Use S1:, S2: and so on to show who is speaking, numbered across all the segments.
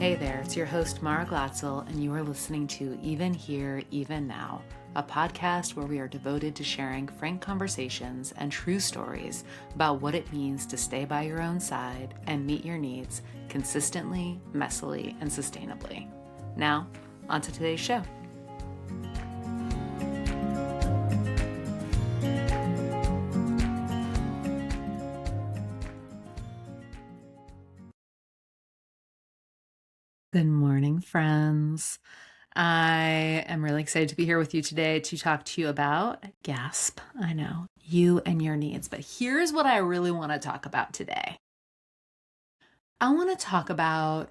S1: Hey there, it's your host, Mara Glatzel, and you are listening to Even Here, Even Now, a podcast where we are devoted to sharing frank conversations and true stories about what it means to stay by your own side and meet your needs consistently, messily, and sustainably. Now, on to today's show. Good morning, friends. I am really excited to be here with you today to talk to you about, gasp, I know, you and your needs. But here's what I really want to talk about today. I want to talk about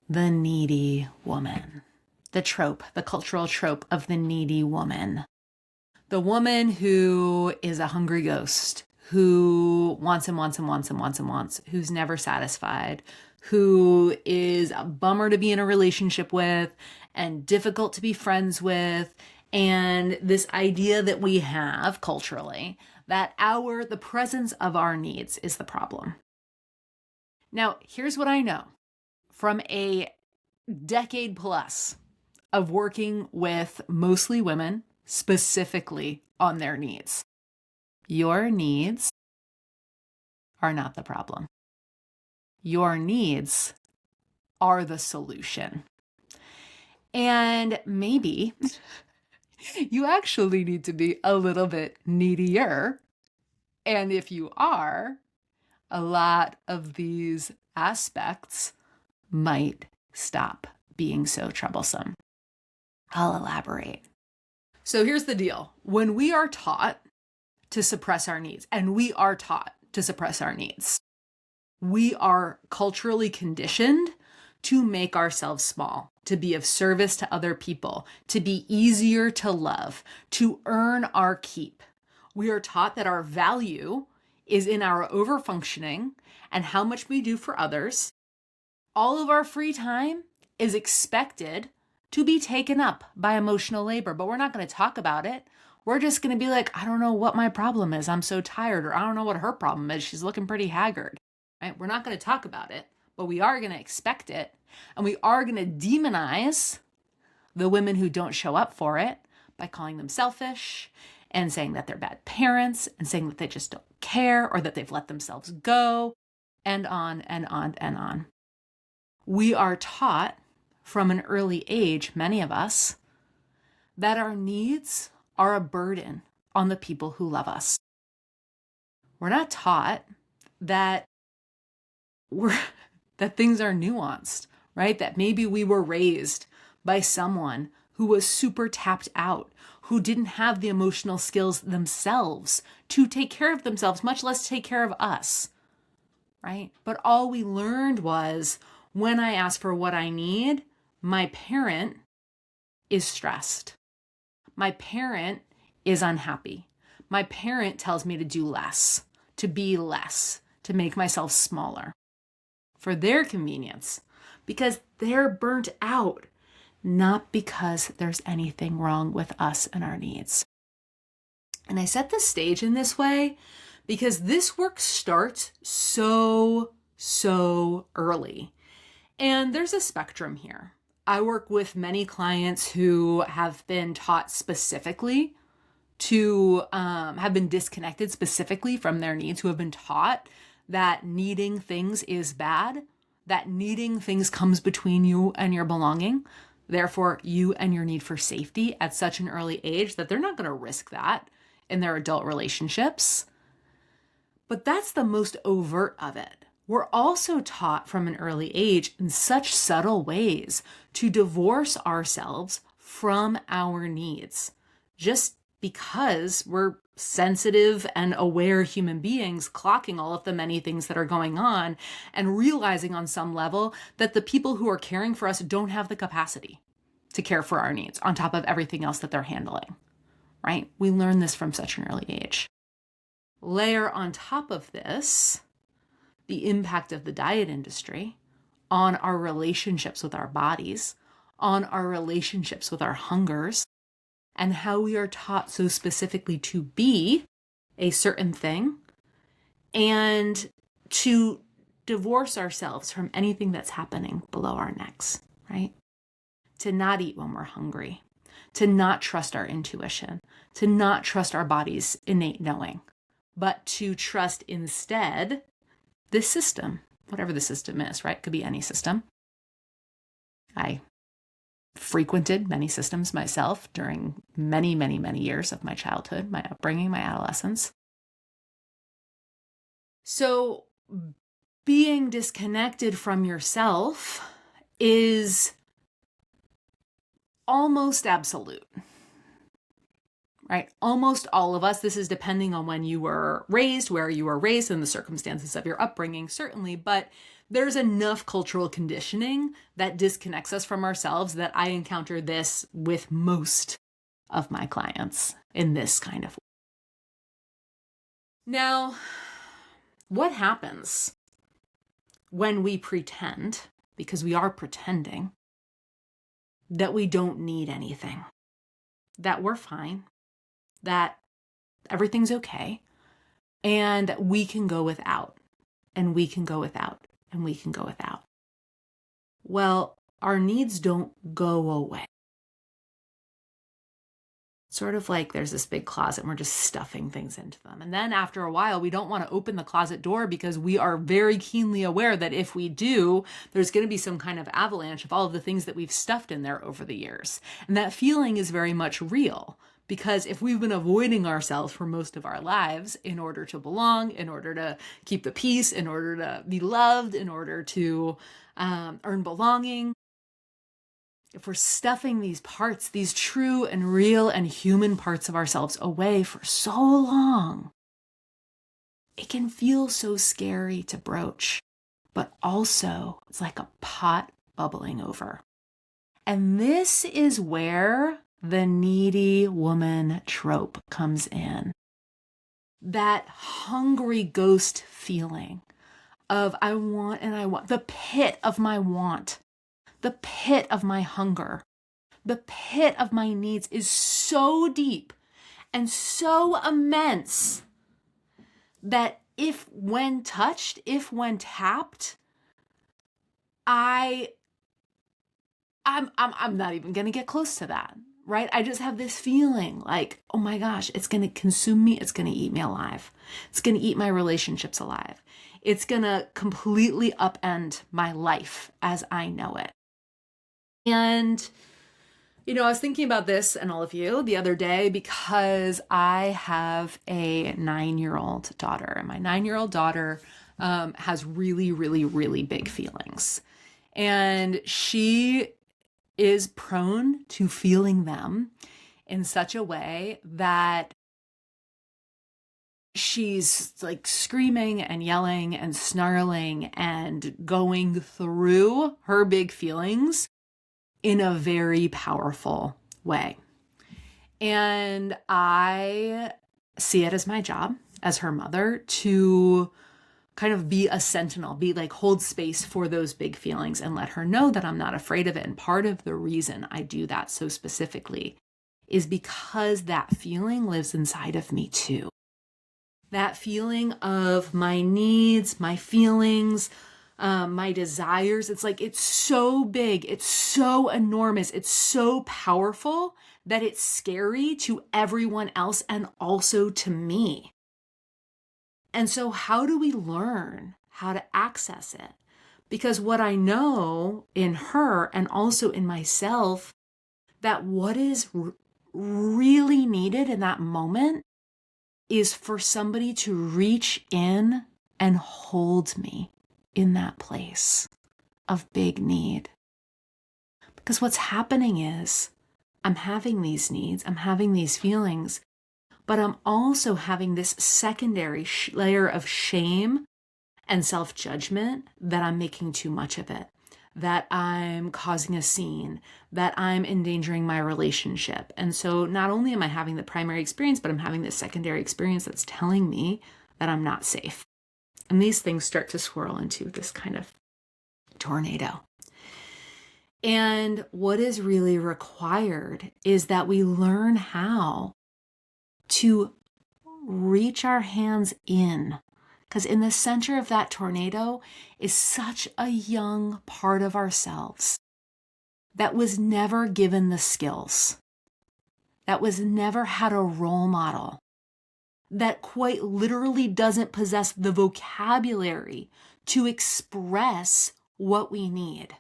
S1: the needy woman, the trope, the cultural trope of the needy woman. The woman who is a hungry ghost, who wants and wants and wants and wants and wants, who's never satisfied, who is a bummer to be in a relationship with and difficult to be friends with. And this idea that we have culturally that the presence of our needs is the problem. Now, here's what I know from a decade plus of working with mostly women, specifically on their needs. Your needs are not the problem. Your needs are the solution. And maybe you actually need to be a little bit needier. And if you are, a lot of these aspects might stop being so troublesome. I'll elaborate. So here's the deal. When we are taught to suppress our needs, and we are taught to suppress our needs, we are culturally conditioned to make ourselves small, to be of service to other people, to be easier to love, to earn our keep. We are taught that our value is in our overfunctioning and how much we do for others. All of our free time is expected to be taken up by emotional labor, but we're not going to talk about it. We're just going to be like, I don't know what my problem is. I'm so tired, or I don't know what her problem is. She's looking pretty haggard. Right? We're not going to talk about it, but we are going to expect it. And we are going to demonize the women who don't show up for it by calling them selfish and saying that they're bad parents and saying that they just don't care or that they've let themselves go, and on and on and on. We are taught from an early age, many of us, that our needs are a burden on the people who love us. We're not taught that things are nuanced, right? That maybe we were raised by someone who was super tapped out, who didn't have the emotional skills themselves to take care of themselves, much less take care of us, right? But all we learned was when I ask for what I need, my parent is stressed. My parent is unhappy. My parent tells me to do less, to be less, to make myself smaller for their convenience, because they're burnt out, not because there's anything wrong with us and our needs. And I set the stage in this way because this work starts so early. And there's a spectrum here. I work with many clients who have been taught specifically to have been disconnected specifically from their needs, who have been taught that needing things is bad, that needing things comes between you and your belonging, therefore you and your need for safety at such an early age that they're not going to risk that in their adult relationships. But that's the most overt of it. We're also taught from an early age in such subtle ways to divorce ourselves from our needs, just because we're sensitive and aware human beings, clocking all of the many things that are going on and realizing on some level that the people who are caring for us don't have the capacity to care for our needs on top of everything else that they're handling, right? We learn this from such an early age. Layer on top of this the impact of the diet industry on our relationships with our bodies, on our relationships with our hungers, and how we are taught so specifically to be a certain thing and to divorce ourselves from anything that's happening below our necks, right? To not eat when we're hungry, to not trust our intuition, to not trust our body's innate knowing, but to trust instead this system, whatever the system is, right? It could be any system. I frequented many systems myself during many, many, many years of my childhood, my upbringing, my adolescence. So being disconnected from yourself is almost absolute, right? Almost all of us, this is depending on when you were raised, where you were raised, and the circumstances of your upbringing, certainly, but there's enough cultural conditioning that disconnects us from ourselves that I encounter this with most of my clients in this kind of way. Now, what happens when we pretend, because we are pretending, that we don't need anything, that we're fine, that everything's okay, and we can go without, and we can go without, and we can go without? Well, our needs don't go away. Sort of like there's this big closet and we're just stuffing things into them. And then after a while, we don't want to open the closet door because we are very keenly aware that if we do, there's going to be some kind of avalanche of all of the things that we've stuffed in there over the years. And that feeling is very much real, because if we've been avoiding ourselves for most of our lives in order to belong, in order to keep the peace, in order to be loved, in order to earn belonging, if we're stuffing these parts, these true and real and human parts of ourselves away for so long, it can feel so scary to broach, but also it's like a pot bubbling over. And this is where the needy woman trope comes in. That hungry ghost feeling of I want and I want, the pit of my want. The pit of my hunger, the pit of my needs is so deep and so immense that if when touched, if when tapped, I'm not even going to get close to that, right? I just have this feeling like, oh my gosh, it's going to consume me. It's going to eat me alive. It's going to eat my relationships alive. It's going to completely upend my life as I know it. And, I was thinking about this and all of you the other day because I have a 9-year-old daughter, and my 9-year-old daughter has really, really, really big feelings. And she is prone to feeling them in such a way that she's like screaming and yelling and snarling and going through her big feelings in a very powerful way. And I see it as my job as her mother to kind of be a sentinel, be like hold space for those big feelings and let her know that I'm not afraid of it. And part of the reason I do that so specifically is because that feeling lives inside of me too. That feeling of my needs, my feelings, my desires. It's like, it's so big. It's so enormous. It's so powerful that it's scary to everyone else and also to me. And so how do we learn how to access it? Because what I know in her and also in myself, that what is really needed in that moment is for somebody to reach in and hold me in that place of big need. Because what's happening is I'm having these needs, I'm having these feelings, but I'm also having this secondary layer of shame and self-judgment that I'm making too much of it, that I'm causing a scene, that I'm endangering my relationship. And so not only am I having the primary experience, but I'm having this secondary experience that's telling me that I'm not safe. And these things start to swirl into this kind of tornado. And what is really required is that we learn how to reach our hands in Because in the center of that tornado is such a young part of ourselves that was never given the skills, that was never had a role model, that quite literally doesn't possess the vocabulary to express what we need.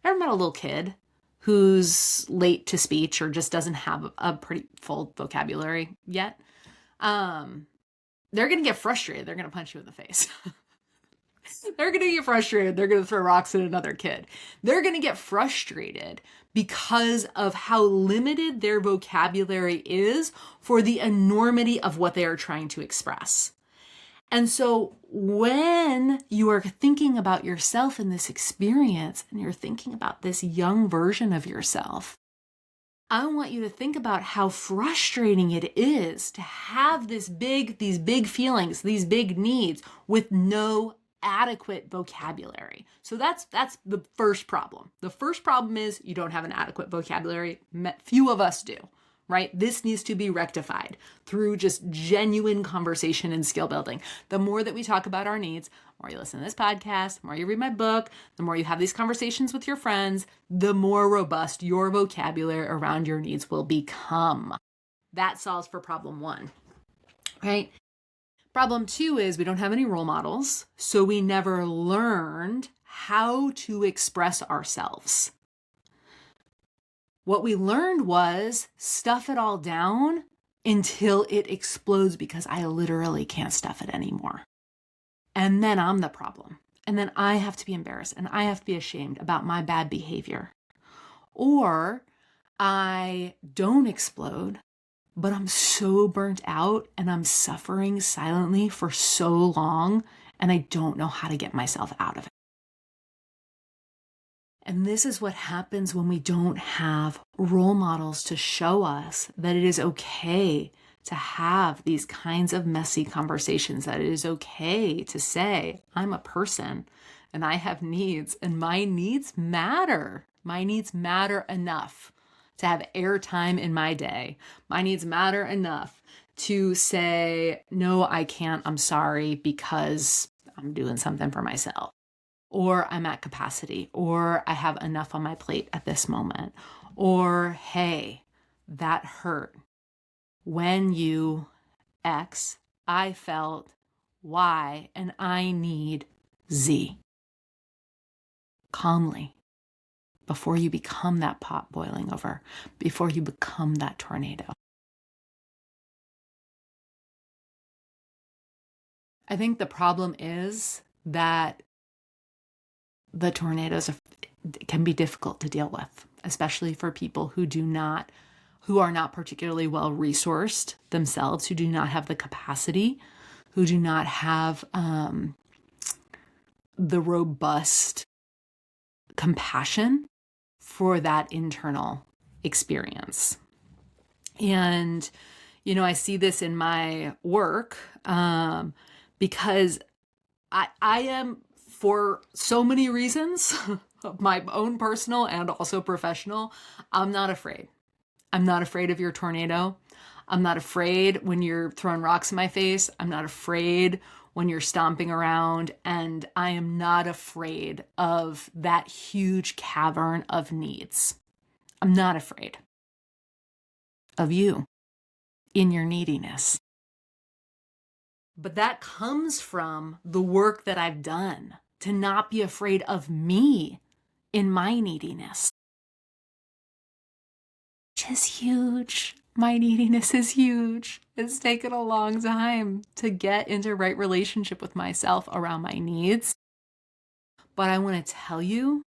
S1: Ever met a little kid who's late to speech or just doesn't have a pretty full vocabulary yet? They're going to get frustrated. They're going to punch you in the face. They're going to get frustrated. They're going to throw rocks at another kid. They're going to get frustrated because of how limited their vocabulary is for the enormity of what they are trying to express. And so when you are thinking about yourself in this experience and you're thinking about this young version of yourself, I want you to think about how frustrating it is to have these big feelings, these big needs with no adequate vocabulary. So that's the first problem. The first problem is you don't have an adequate vocabulary. Few of us do, right? This needs to be rectified through just genuine conversation and skill building. The more that we talk about our needs, the more you listen to this podcast, the more you read my book, the more you have these conversations with your friends, the more robust your vocabulary around your needs will become. That solves for problem one, right? Problem two is we don't have any role models, so we never learned how to express ourselves. What we learned was stuff it all down until it explodes because I literally can't stuff it anymore. And then I'm the problem. And then I have to be embarrassed and I have to be ashamed about my bad behavior. Or I don't explode, but I'm so burnt out and I'm suffering silently for so long and I don't know how to get myself out of it. And this is what happens when we don't have role models to show us that it is okay to have these kinds of messy conversations, that it is okay to say, I'm a person and I have needs and my needs matter. My needs matter enough to have airtime in my day. My needs matter enough to say, no, I can't, I'm sorry, because I'm doing something for myself. Or I'm at capacity, or I have enough on my plate at this moment. Or, hey, that hurt. When you X, I felt Y, and I need Z. Calmly, before you become that pot boiling over, before you become that tornado. I think the problem is that the tornadoes can be difficult to deal with, especially for people who are not particularly well resourced themselves, who do not have the capacity, who do not have the robust compassion for that internal experience. And, I see this in my work because I am, for so many reasons, my own personal and also professional, I'm not afraid. I'm not afraid of your tornado. I'm not afraid when you're throwing rocks in my face. I'm not afraid when you're stomping around. And I am not afraid of that huge cavern of needs. I'm not afraid of you in your neediness. But that comes from the work that I've done to not be afraid of me in my neediness. Which is huge. My neediness is huge. It's taken a long time to get into right relationship with myself around my needs. But I want to tell you,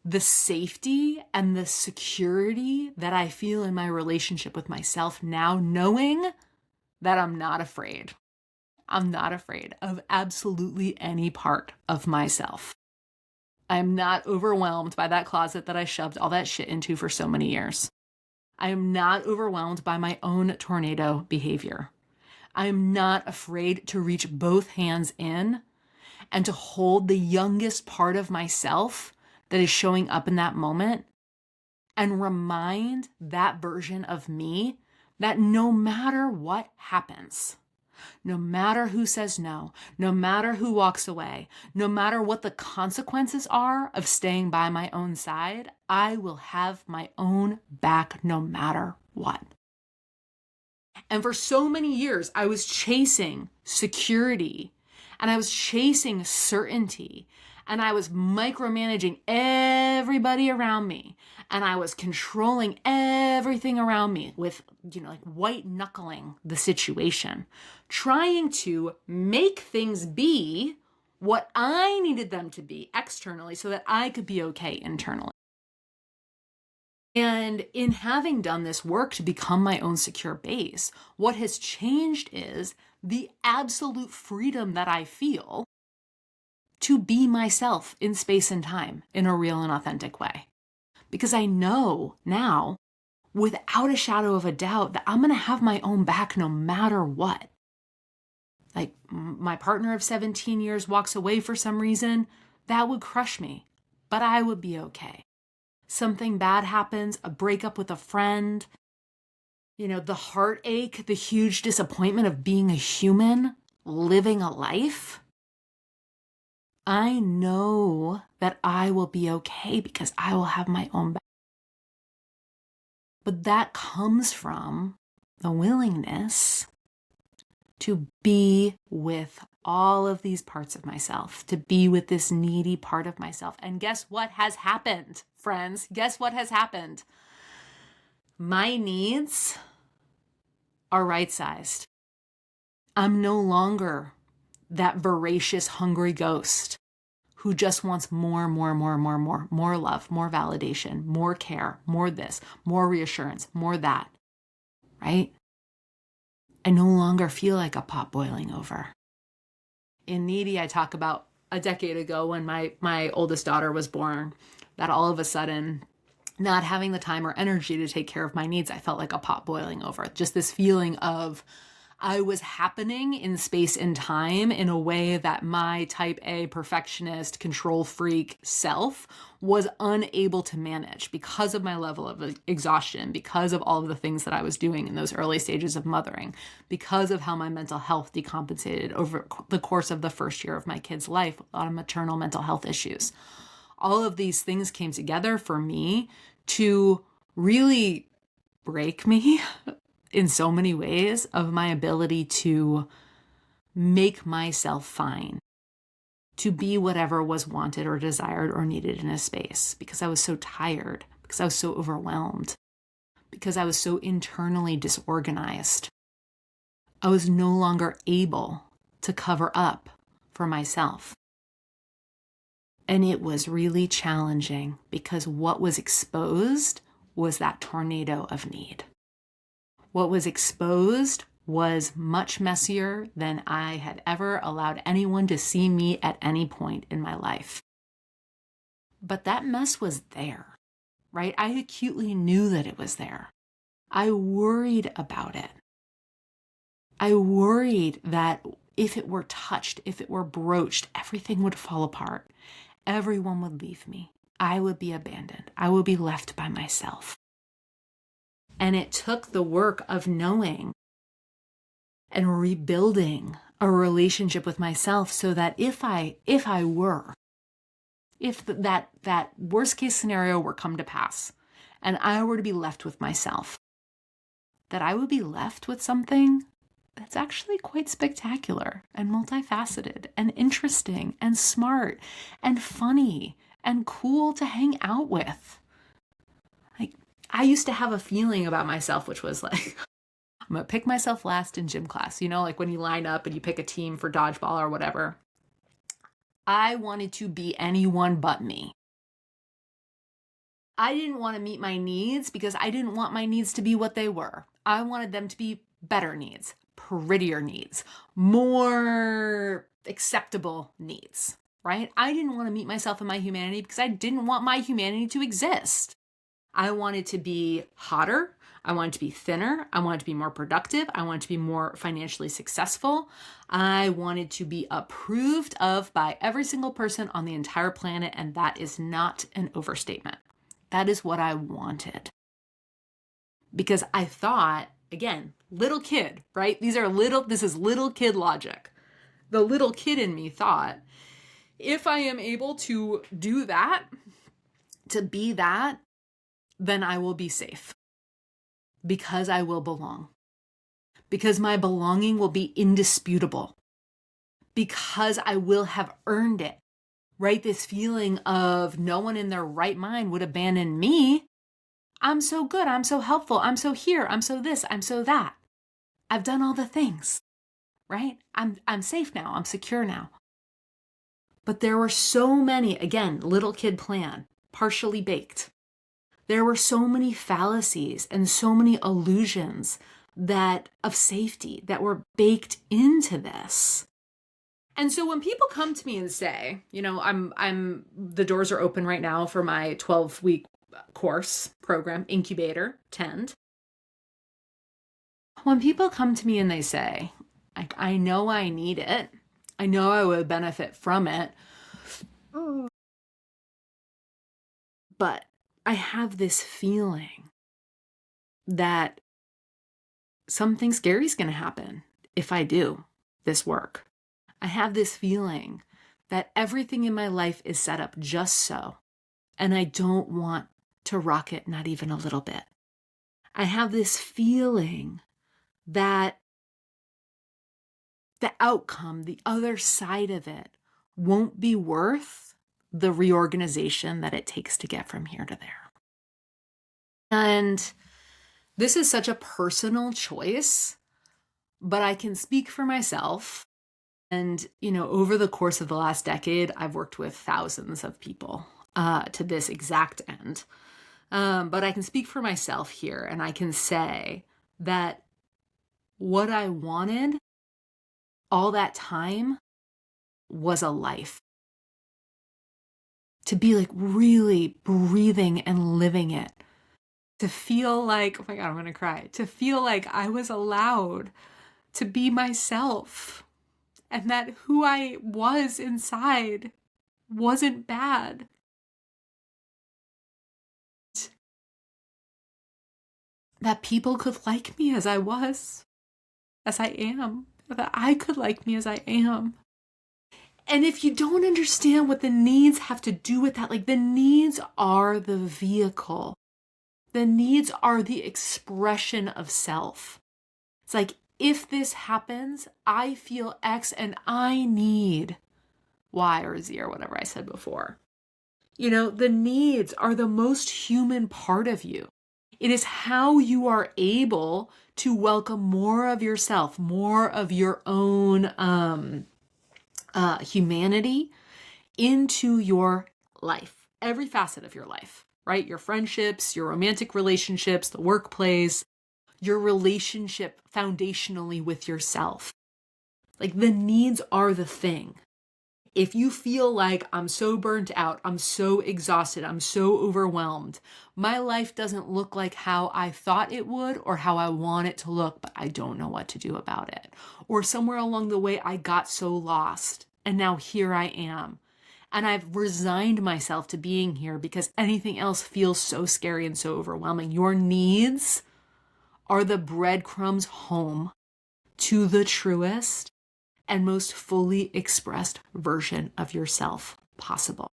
S1: the safety and the security that I feel in my relationship with myself now, knowing that I'm not afraid. I'm not afraid of absolutely any part of myself. I'm not overwhelmed by that closet that I shoved all that shit into for so many years. I am not overwhelmed by my own tornado behavior. I am not afraid to reach both hands in and to hold the youngest part of myself that is showing up in that moment and remind that version of me that no matter what happens, no matter who says no, no matter who walks away, no matter what the consequences are of staying by my own side, I will have my own back no matter what. And for so many years, I was chasing security and I was chasing certainty and I was micromanaging everybody around me and I was controlling everything around me with, like white knuckling the situation, trying to make things be what I needed them to be externally so that I could be okay internally. And in having done this work to become my own secure base, what has changed is the absolute freedom that I feel to be myself in space and time in a real and authentic way. Because I know now, without a shadow of a doubt, that I'm going to have my own back no matter what. Like my partner of 17 years walks away for some reason, that would crush me, but I would be okay. Something bad happens, a breakup with a friend, the heartache, the huge disappointment of being a human, living a life. I know that I will be okay because I will have my own back. But that comes from the willingness to be with all of these parts of myself, to be with this needy part of myself. And guess what has happened, friends? Guess what has happened? My needs are right-sized. I'm no longer that voracious, hungry ghost who just wants more love, more validation, more care, more this, more reassurance, more that, right? I no longer feel like a pot boiling over. In Needy, I talk about a decade ago when my oldest daughter was born, that all of a sudden, not having the time or energy to take care of my needs, I felt like a pot boiling over. Just this feeling of I was happening in space and time in a way that my type A perfectionist, control freak self was unable to manage because of my level of exhaustion, because of all of the things that I was doing in those early stages of mothering, because of how my mental health decompensated over the course of the first year of my kid's life, a lot of maternal mental health issues. All of these things came together for me to really break me in so many ways of my ability to make myself fine, to be whatever was wanted or desired or needed in a space, because I was so tired, because I was so overwhelmed, because I was so internally disorganized. I was no longer able to cover up for myself. And it was really challenging because what was exposed was that tornado of need. What was exposed was much messier than I had ever allowed anyone to see me at any point in my life. But that mess was there, right? I acutely knew that it was there. I worried about it. I worried that if it were touched, if it were broached, everything would fall apart. Everyone would leave me. I would be abandoned. I would be left by myself. And it took the work of knowing and rebuilding a relationship with myself so that if that worst case scenario were come to pass and I were to be left with myself, that I would be left with something that's actually quite spectacular and multifaceted and interesting and smart and funny and cool to hang out with. I used to have a feeling about myself, which was like, I'm going to pick myself last in gym class. Like when you line up and you pick a team for dodgeball or whatever. I wanted to be anyone but me. I didn't want to meet my needs because I didn't want my needs to be what they were. I wanted them to be better needs, prettier needs, more acceptable needs, right? I didn't want to meet myself in my humanity because I didn't want my humanity to exist. I wanted to be hotter. I wanted to be thinner. I wanted to be more productive. I wanted to be more financially successful. I wanted to be approved of by every single person on the entire planet. And that is not an overstatement. That is what I wanted. Because I thought, again, little kid, right? This is little kid logic. The little kid in me thought, if I am able to do that, to be that, then I will be safe because I will belong, because my belonging will be indisputable, because I will have earned it, right? This feeling of no one in their right mind would abandon me. I'm so good. I'm so helpful. I'm so here. I'm so this. I'm so that. I've done all the things, right? I'm safe now. I'm secure now. But there were so many, again, little kid plan, partially baked. There were so many fallacies and so many illusions that of safety that were baked into this. And so when people come to me and say, you know, I'm the doors are open right now for my 12-week course program, incubator, tend. When people come to me and they say, like, I know I need it, I know I would benefit from it, but I have this feeling that something scary is going to happen if I do this work. I have this feeling that everything in my life is set up just so, and I don't want to rock it, not even a little bit. I have this feeling that the outcome, the other side of it, won't be worth the reorganization that it takes to get from here to there. And this is such a personal choice, but I can speak for myself. And, you know, over the course of the last decade, I've worked with thousands of people to this exact end. But I can speak for myself here, and I can say that what I wanted all that time was a life. To be like really breathing and living it. To feel like, oh my God, I'm going to cry. To feel like I was allowed to be myself. And that who I was inside wasn't bad. That people could like me as I was, as I am. That I could like me as I am. And if you don't understand what the needs have to do with that, like the needs are the vehicle. The needs are the expression of self. It's like, if this happens, I feel X and I need Y or Z or whatever I said before. You know, the needs are the most human part of you. It is how you are able to welcome more of yourself, more of your own humanity into your life, every facet of your life, right? Your friendships, your romantic relationships, the workplace, your relationship foundationally with yourself. Like the needs are the thing. If you feel like I'm so burnt out, I'm so exhausted, I'm so overwhelmed, my life doesn't look like how I thought it would or how I want it to look, but I don't know what to do about it. Or somewhere along the way, I got so lost and now here I am. And I've resigned myself to being here because anything else feels so scary and so overwhelming. Your needs are the breadcrumbs home to the truest and most fully expressed version of yourself possible.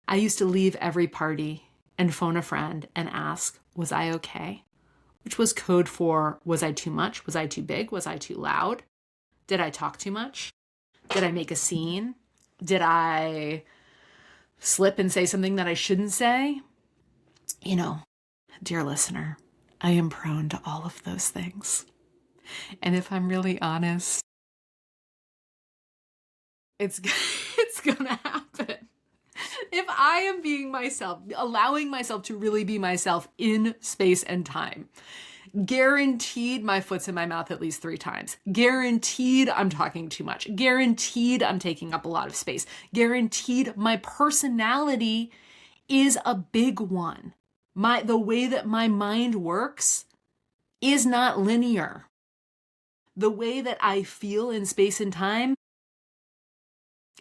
S1: I used to leave every party and phone a friend and ask, was I okay? Which was code for, was I too much? Was I too big? Was I too loud? Did I talk too much? Did I make a scene? Did I slip and say something that I shouldn't say? You know, dear listener, I am prone to all of those things. And if I'm really honest, it's gonna happen. If I am being myself, allowing myself to really be myself in space and time, guaranteed my foot's in my mouth at least 3 times. Guaranteed I'm talking too much. Guaranteed I'm taking up a lot of space. Guaranteed my personality is a big one. The way that my mind works is not linear. The way that I feel in space and time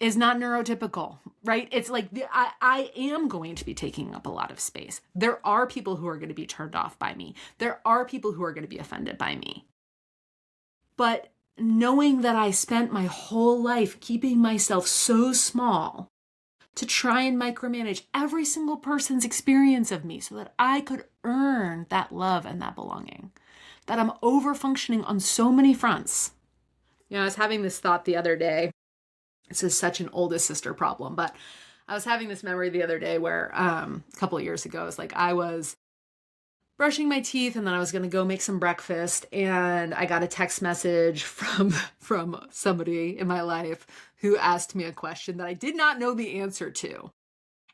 S1: is not neurotypical, right? It's like I am going to be taking up a lot of space. There are people who are going to be turned off by me. There are people who are going to be offended by me. But knowing that I spent my whole life keeping myself so small to try and micromanage every single person's experience of me so that I could earn that love and that belonging, that I'm over functioning on so many fronts. I was having this thought the other day. This is such an oldest sister problem, but I was having this memory the other day where a couple of years ago, it's like I was brushing my teeth and then I was going to go make some breakfast, and I got a text message from somebody in my life who asked me a question that I did not know the answer to.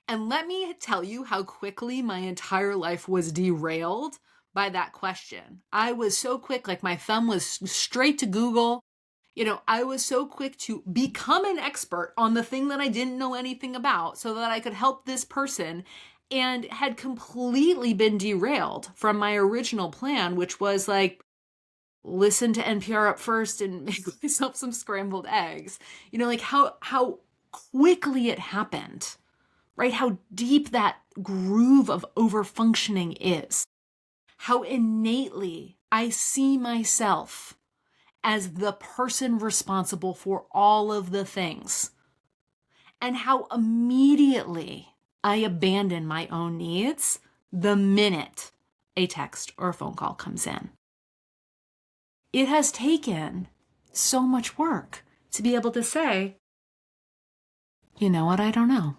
S1: And let me tell you how quickly my entire life was derailed by that question. I was so quick, like my thumb was straight to Google. I was so quick to become an expert on the thing that I didn't know anything about so that I could help this person, and had completely been derailed from my original plan, which was like, listen to NPR up first and make myself some scrambled eggs. Like how quickly it happened, right? How deep that groove of overfunctioning is. How innately I see myself as the person responsible for all of the things. And how immediately I abandon my own needs the minute a text or a phone call comes in. It has taken so much work to be able to say, you know what, I don't know.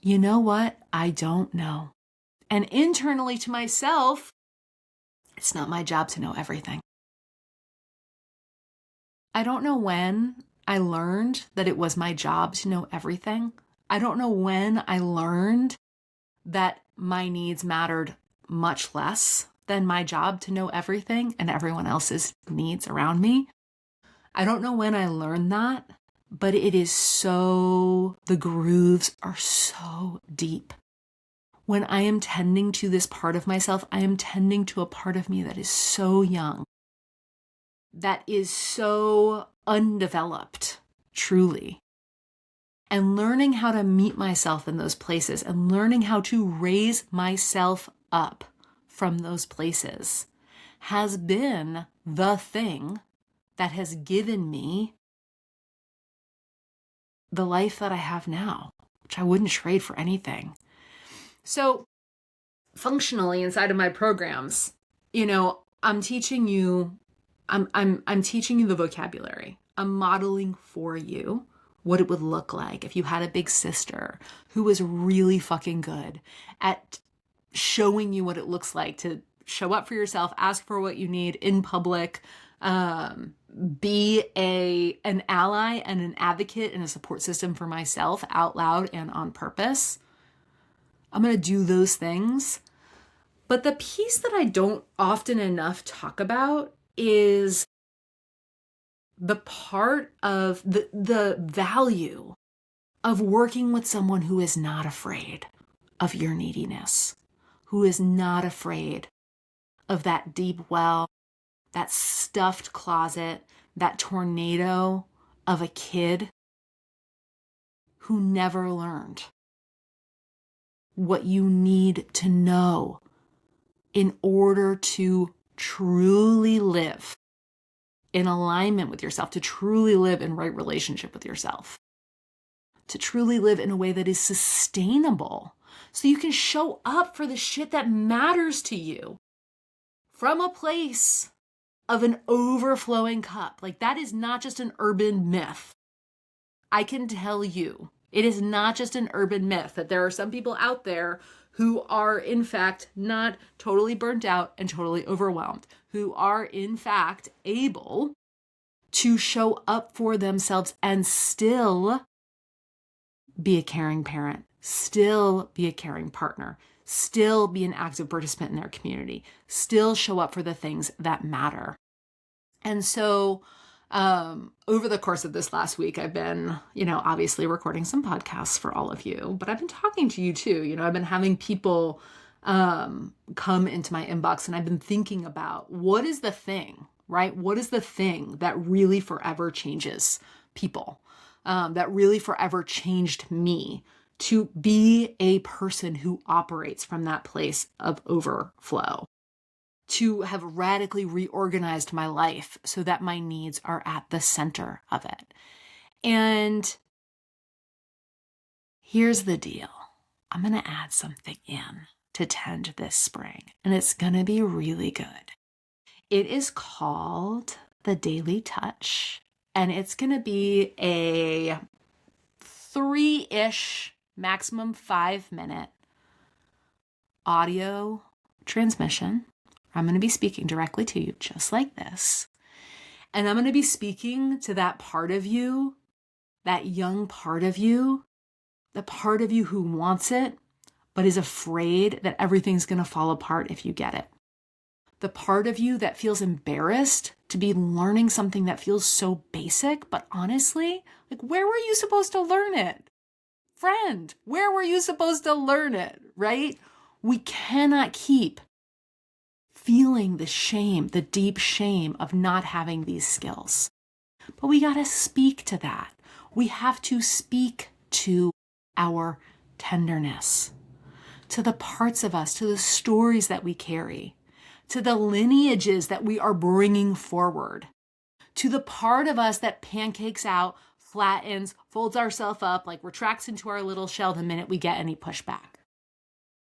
S1: You know what, I don't know. And internally to myself, it's not my job to know everything. I don't know when I learned that it was my job to know everything. I don't know when I learned that my needs mattered much less than my job to know everything and everyone else's needs around me. I don't know when I learned that, but it is the grooves are so deep. When I am tending to this part of myself, I am tending to a part of me that is so young, that is so undeveloped, truly. And learning how to meet myself in those places and learning how to raise myself up from those places has been the thing that has given me the life that I have now, which I wouldn't trade for anything. So functionally inside of my programs, I'm teaching you the vocabulary. I'm modeling for you what it would look like if you had a big sister who was really fucking good at showing you what it looks like to show up for yourself, ask for what you need in public, be an ally and an advocate and a support system for myself out loud and on purpose. I'm going to do those things. But the piece that I don't often enough talk about is the part of the value of working with someone who is not afraid of your neediness, who is not afraid of that deep well, that stuffed closet, that tornado of a kid who never learned what you need to know in order to truly live in alignment with yourself, to truly live in right relationship with yourself, to truly live in a way that is sustainable so you can show up for the shit that matters to you from a place of an overflowing cup. Like, that is not just an urban myth. I can tell you, it is not just an urban myth that there are some people out there who are in fact not totally burnt out and totally overwhelmed, who are in fact able to show up for themselves and still be a caring parent, still be a caring partner, still be an active participant in their community, still show up for the things that matter. And so over the course of this last week, I've been, obviously recording some podcasts for all of you, but I've been talking to you too. I've been having people come into my inbox, and I've been thinking about what is the thing, right? What is the thing that really forever changes people? that really forever changed me to be a person who operates from that place of overflow, to have radically reorganized my life so that my needs are at the center of it. And here's the deal. I'm going to add something in to tend this spring, and it's going to be really good. It is called the Daily Touch, and it's going to be a 3-ish, maximum 5-minute audio transmission. I'm going to be speaking directly to you just like this. And I'm going to be speaking to that part of you, that young part of you, the part of you who wants it, but is afraid that everything's going to fall apart if you get it. The part of you that feels embarrassed to be learning something that feels so basic, but honestly, like, where were you supposed to learn it? Friend, where were you supposed to learn it, right? We cannot keep feeling the shame, the deep shame of not having these skills. But we got to speak to that. We have to speak to our tenderness, to the parts of us, to the stories that we carry, to the lineages that we are bringing forward, to the part of us that pancakes out, flattens, folds ourselves up, like retracts into our little shell the minute we get any pushback.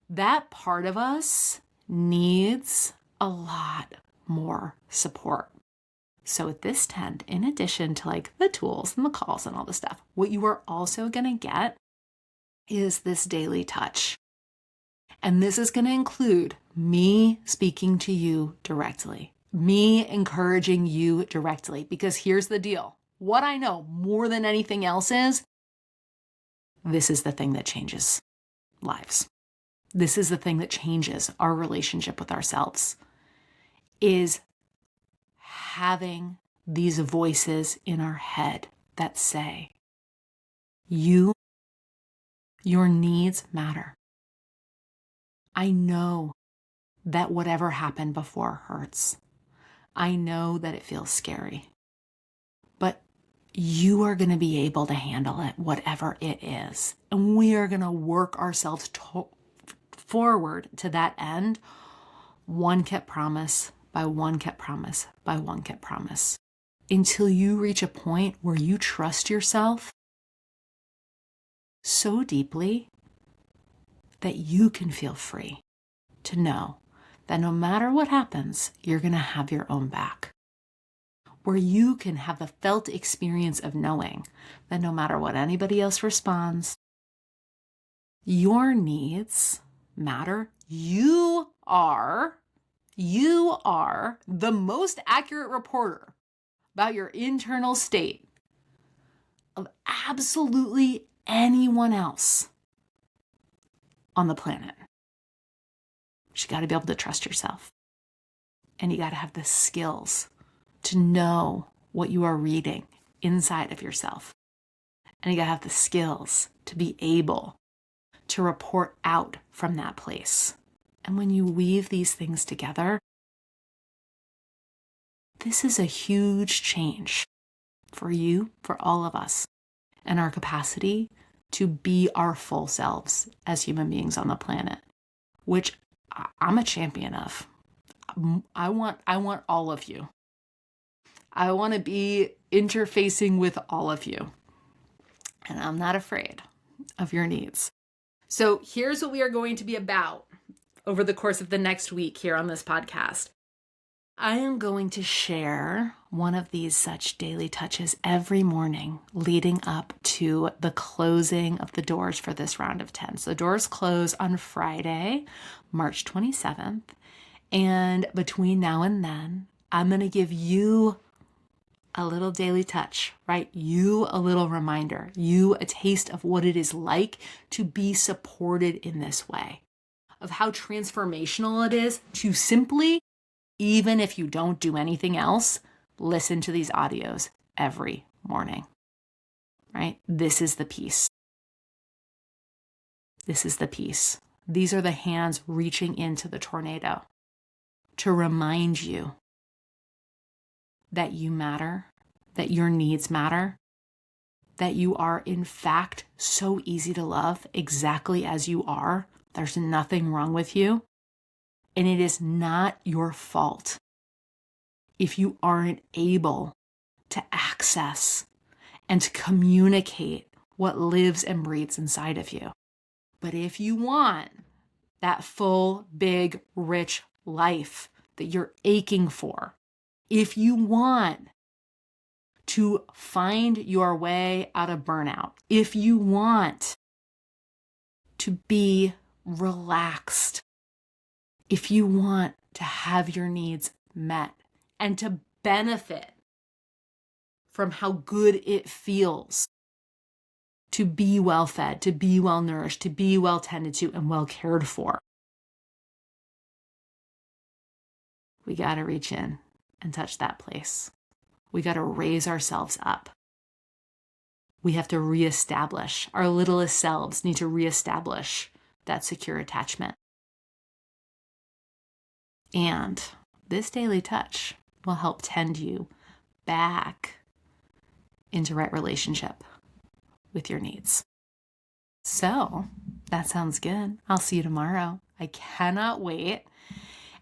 S1: That part of us needs a lot more support. So at this tent, in addition to like the tools and the calls and all the stuff, what you are also going to get is this daily touch. And this is going to include me speaking to you directly, me encouraging you directly, because here's the deal. What I know more than anything else is this is the thing that changes lives. This is the thing that changes our relationship with ourselves, is having these voices in our head that say, your needs matter. I know that whatever happened before hurts. I know that it feels scary, but you are going to be able to handle it, whatever it is. And we are going to work ourselves forward to that end, one kept promise by one kept promise by one kept promise, until you reach a point where you trust yourself so deeply that you can feel free to know that no matter what happens, you're going to have your own back. Where you can have the felt experience of knowing that no matter what anybody else responds, your needs matter. You are the most accurate reporter about your internal state of absolutely anyone else on the planet. But you got to be able to trust yourself. And you got to have the skills to know what you are reading inside of yourself. And you got to have the skills to be able to report out from that place. And when you weave these things together, this is a huge change for you, for all of us, and our capacity to be our full selves as human beings on the planet, which I'm a champion of. I want all of you. I want to be interfacing with all of you. And I'm not afraid of your needs. So here's what we are going to be about over the course of the next week here on this podcast. I am going to share one of these such daily touches every morning leading up to the closing of the doors for this round of 10. So the doors close on Friday, March 27th. And between now and then, I'm going to give you a little daily touch, right? You a little reminder, you a taste of what it is like to be supported in this way, of how transformational it is to simply, even if you don't do anything else, listen to these audios every morning, right? This is the piece. This is the piece. These are the hands reaching into the tornado to remind you that you matter, that your needs matter, that you are in fact so easy to love exactly as you are. There's nothing wrong with you. And it is not your fault if you aren't able to access and to communicate what lives and breathes inside of you. But if you want that full, big, rich life that you're aching for, if you want to find your way out of burnout, if you want to be relaxed, if you want to have your needs met and to benefit from how good it feels to be well fed, to be well nourished, to be well tended to and well cared for, we got to reach in and touch that place. We got to raise ourselves up. We have to reestablish, our littlest selves need to reestablish that secure attachment. And this daily touch will help tend you back into right relationship with your needs. So that sounds good. I'll see you tomorrow. I cannot wait.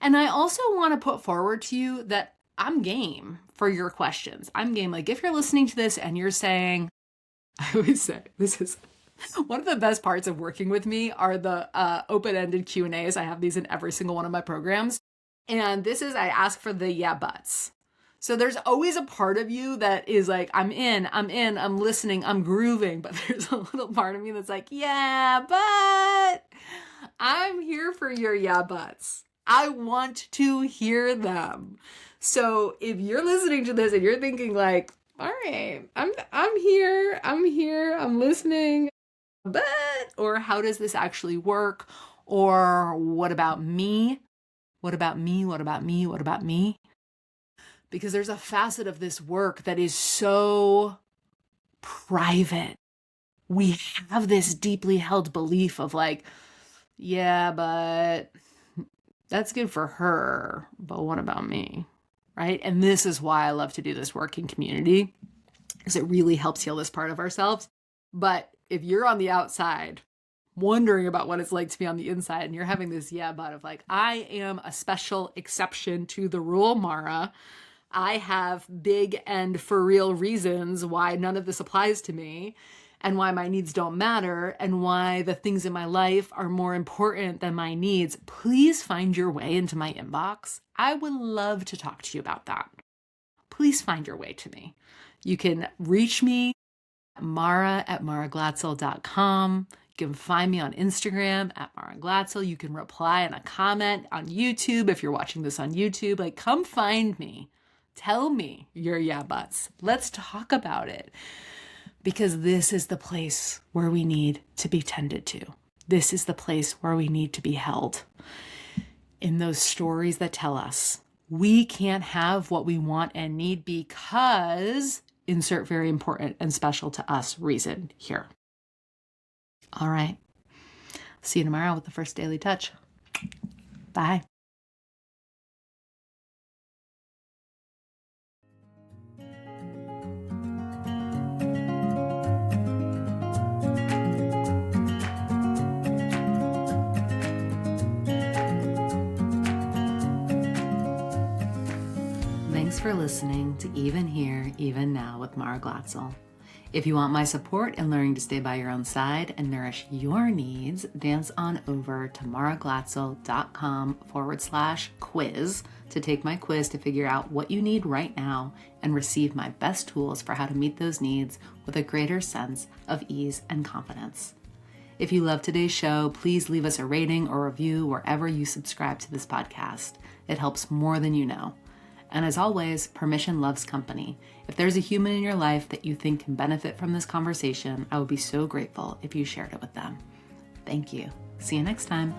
S1: And I also want to put forward to you that I'm game for your questions. I'm game. Like if you're listening to this and you're saying, I always say, this is one of the best parts of working with me are the open-ended Q&As. I have these in every single one of my programs. And this is, I ask for the yeah buts. So there's always a part of you that is like, I'm in, I'm listening, I'm grooving. But there's a little part of me that's like, yeah, but I'm here for your yeah buts. I want to hear them. So if you're listening to this and you're thinking like, all right, I'm here, I'm listening, but, or how does this actually work? Or what about me? What about me? What about me? What about me? Because there's a facet of this work that is so private. We have this deeply held belief of like, yeah, but that's good for her, but what about me? Right? And this is why I love to do this work in community, because it really helps heal this part of ourselves. But if you're on the outside wondering about what it's like to be on the inside and you're having this yeah but of like, I am a special exception to the rule, Mara. I have big and for real reasons why none of this applies to me and why my needs don't matter and why the things in my life are more important than my needs. Please find your way into my inbox. I would love to talk to you about that. Please find your way to me. You can reach me at mara@maraglatzel.com. You can find me on Instagram at Mara Glatzel. You can reply in a comment on YouTube if you're watching this on YouTube. Like, come find me. Tell me your yeah buts. Let's talk about it. Because this is the place where we need to be tended to. This is the place where we need to be held. In those stories that tell us we can't have what we want and need because insert very important and special to us reason here. All right. See you tomorrow with the first daily touch. Bye. Thanks for listening to Even Here, Even Now with Mara Glatzel. If you want my support in learning to stay by your own side and nourish your needs, dance on over to maraglatzel.com/quiz to take my quiz to figure out what you need right now and receive my best tools for how to meet those needs with a greater sense of ease and confidence. If you love today's show, please leave us a rating or review wherever you subscribe to this podcast. It helps more than you know. And as always, permission loves company. If there's a human in your life that you think can benefit from this conversation, I would be so grateful if you shared it with them. Thank you. See you next time.